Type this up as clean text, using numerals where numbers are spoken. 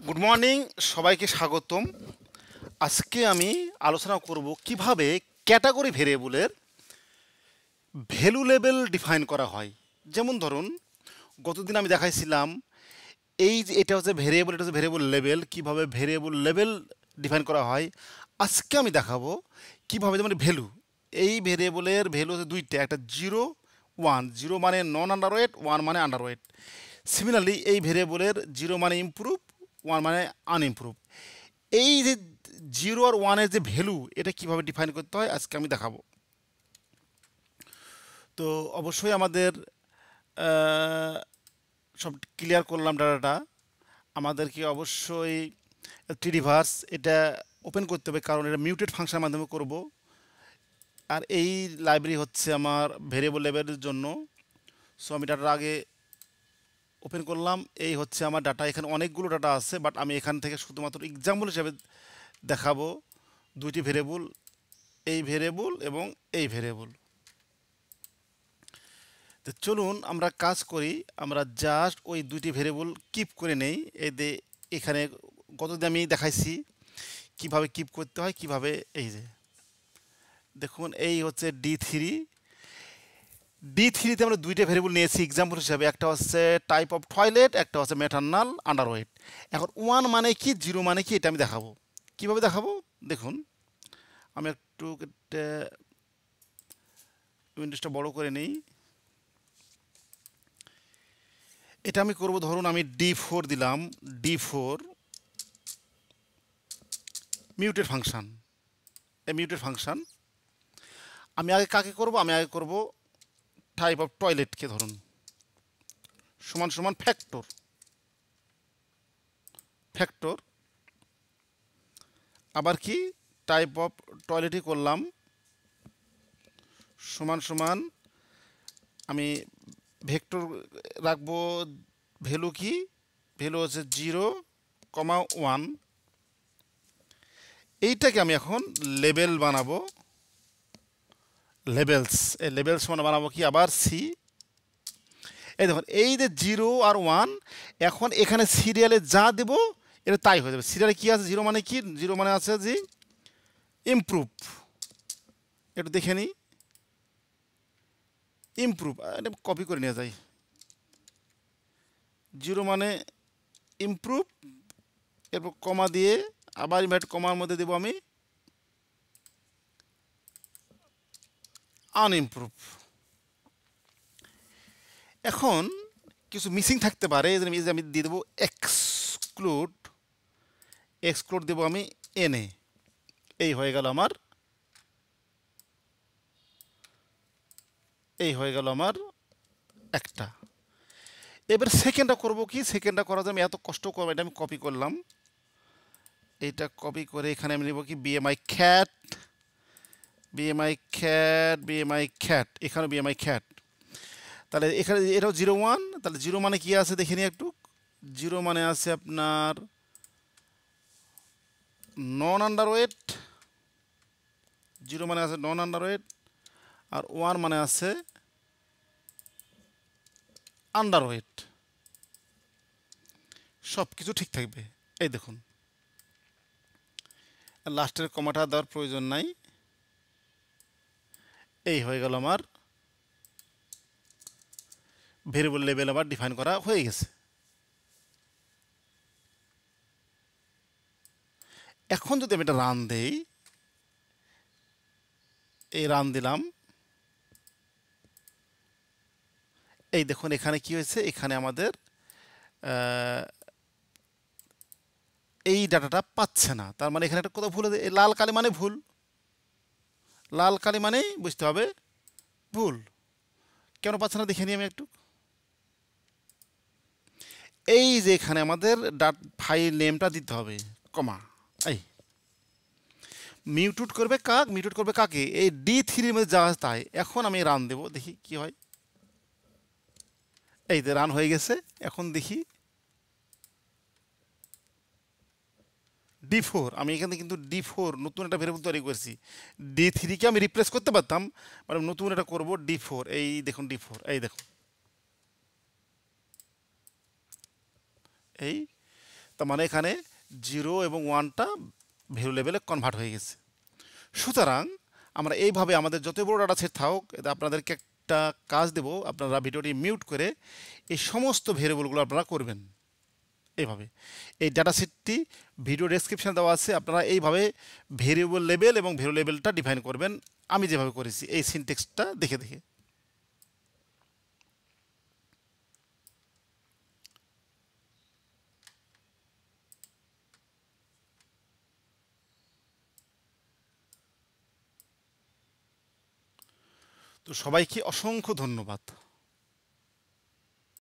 Good morning, সবাইকে স্বাগতম। আজকে আমি আলোচনা করব কিভাবে ক্যাটাগরি ভেরিয়েবলের ভ্যালু লেভেল ডিফাইন করা হয়। যেমন ধরুন, গতদিন আমি দেখাইছিলাম এই যে এটা হচ্ছে ভেরিয়েবল, এটা হচ্ছে ভেরিয়েবল লেভেল, কিভাবে ভেরিয়েবল লেভেল ডিফাইন করা হয়। আজকে আমি দেখাবো কিভাবে, যেমন ভ্যালু, এই ভেরিয়েবলের ভ্যালু হচ্ছে দুইটা, একটা 0 1, 0 মানে নন আন্ডারওয়েট, 1 মানে আন্ডারওয়েট। সিমিলারলি এই ভেরিয়েবলের 0 মানে ইমপ্রুভ, 1 মানে আনইমপ্রুভ। এই যে 0 আর 1-এর যে ভ্যালু, এটা কিভাবে ডিফাইন করতে হয় আজকে আমি দেখাবো। তো অবশ্যই আমাদের আহ, সব ক্লিয়ার করলাম ডাটাটা। আমাদেরকে অবশ্যই ট্রিডিভার্স এটা ওপেন করতে হবে, কারণ এটা মিউটেড ফাংশনের মাধ্যমে করব। আর এই লাইব্রেরি হচ্ছে আমার ভেরিয়েবল লেভেলের জন্য। সো আমি ডাটার আগে ওপেন করলাম। এই হচ্ছে আমার ডাটা, এখানে অনেকগুলো ডাটা আছে, বাট আমি এখান থেকে শুধুমাত্র এক্সাম্পল হিসেবে দেখাবো দুইটি ভেরিয়েবল, এই ভেরিয়েবল এবং এই ভেরিয়েবল। তো চলুন আমরা কাজ করি, আমরা জাস্ট ওই দুইটি ভেরিয়েবল কিপ করে নেই। এই যে এখানে গতদিন আমি দেখাইছি কিভাবে কিপ করতে হয়, কিভাবে। এই যে দেখুন, এই হচ্ছে ডি থ্রিতে আমরা দুইটা ভেরিয়েবল নিয়েছি এক্সাম্পল হিসাবে, একটা হচ্ছে টাইপ অফ টয়লেট, একটা হচ্ছে ম্যাটার্নাল আন্ডারওয়েট। এখন 1 মানে কি, 0 মানে কি, এটা আমি দেখাবো। কিভাবে দেখাবো দেখুন, আমি একটু উইন্ডোজটা বড় করে নিই। এটা আমি করব, ধরুন আমি D4 দিলাম, D4 মিউটেড ফাংশন। এই মিউটেড ফাংশন আমি আগে কাকে করব, আমি আগে করব টাইপ অফ টয়লেটকে, ধরুন সমান সমান ফ্যাক্টর। ফ্যাক্টর আবার কি টাইপ অফ টয়লেটই করলাম, সমান সমান আমি ভেক্টর রাখবো। ভ্যালু কি, ভ্যালু হচ্ছে 0, 1। এইটাকে আমি এখন লেবেল বানাবো, লেবেলস। এই লেবেলস মানে বানাবো কি, আবার সি। এই দেখুন, এই যে 0 আর 1, এখন এখানে সিরিয়ালে যা দেব এটা তাই হয়ে যাবে। সিরিয়ালে কি আছে, 0 মানে কি, 0 মানে আছে যে ইমপ্রুভ। একটু দেখে নিই, ইমপ্রুভ, এটা কপি করে নিয়ে যাই। 0 মানে ইমপ্রুভ, এরপর কমা দিয়ে আবার ইনভার্ট কমার মধ্যে দেবো আমি আনইমপ্রুভ। এখন কিছু মিসিং থাকতে পারে, এই যে আমি দিয়ে দেবো এক্সক্লুড। এক্সক্লুড দেবো আমি এনে। এই হয়ে গেল আমার, এই হয়ে গেল আমার একটা। এবার সেকেন্ডটা করব কি, সেকেন্ডটা করার জন্য আমি এত কষ্ট করবো, এটা আমি কপি করলাম। এইটা কপি করে এখানে আমি নেব কি, বিএমআই খ্যাট, বিএমআই খ্যাট, বিএমআই খ্যাট, এখানে বিএমআই খ্যাট। তাহলে এখানে এটাও 0 1, তাহলে 0 মানে কি আছে দেখে নিই একটু। 0 মানে আছে আপনার নন আন্ডারওয়েট, 0 মানে আছে নন আন্ডারওয়েট, আর 1 মানে আছে আন্ডারওয়েট। সব কিছু ঠিক থাকবে। এই দেখুন, লাস্টের কমাটা দেওয়ার প্রয়োজন নাই। এই হয়ে গেল আমার ভেরিয়েবল লেভেল আবার ডিফাইন করা হয়ে গেছে। এখন যদি আমি এটা রান দেই, এই রান দিলাম, এই দেখুন এখানে কি হয়েছে, এখানে আমাদের এই ডাটাটা পাচ্ছে না। তার মানে এখানে একটা কোথাও ভুল আছে, এই লাল কালি মানে ভুল, লাল কালি মানেই বুঝতে হবে ভুল। কেন পাচ্ছে না দেখে নিই আমি একটু। এই যে এখানে আমাদের ফাইল নেমটা দিতে হবে, কমা। এই মিউটেট করবে কাক, মিউটেট করবে কাকে, এই D3-র মধ্যে যা আছে তাই। এখন আমি রান দেব, দেখি কি হয়। এই যে রান হয়ে গেছে। এখন দেখি D4, আমি এখানে কিন্তু D4 নতুন একটা ভেরিয়েবল তৈরি করেছি। D3-কে আমি রিপ্লেস করতে পারতাম, মানে নতুন এটা করব D4। এই দেখুন D4, এই দেখুন, এই। তার মানে এখানে 0 এবং 1টা ভ্যালু লেভেলে কনভার্ট হয়ে গেছে। সুতরাং আমরা এইভাবে আমাদের যত বড় ডাটা সেট থাকুক, এটা আপনাদেরকে একটা কাজ দেব, আপনারা ভিডিওটি মিউট করে এই সমস্ত ভেরিয়েবলগুলো আপনারা করবেন এইভাবে। এই ডাটা সেটটি ভিডিও ডেসক্রিপশানে দেওয়া আছে, আপনারা এইভাবে ভেরিয়েবল লেভেল এবং ভ্যালু লেভেলটা ডিফাইন করবেন আমি যেভাবে করেছি এই সিনটেক্সটা দেখে দেখে। তো সবাইকে অসংখ্য ধন্যবাদ।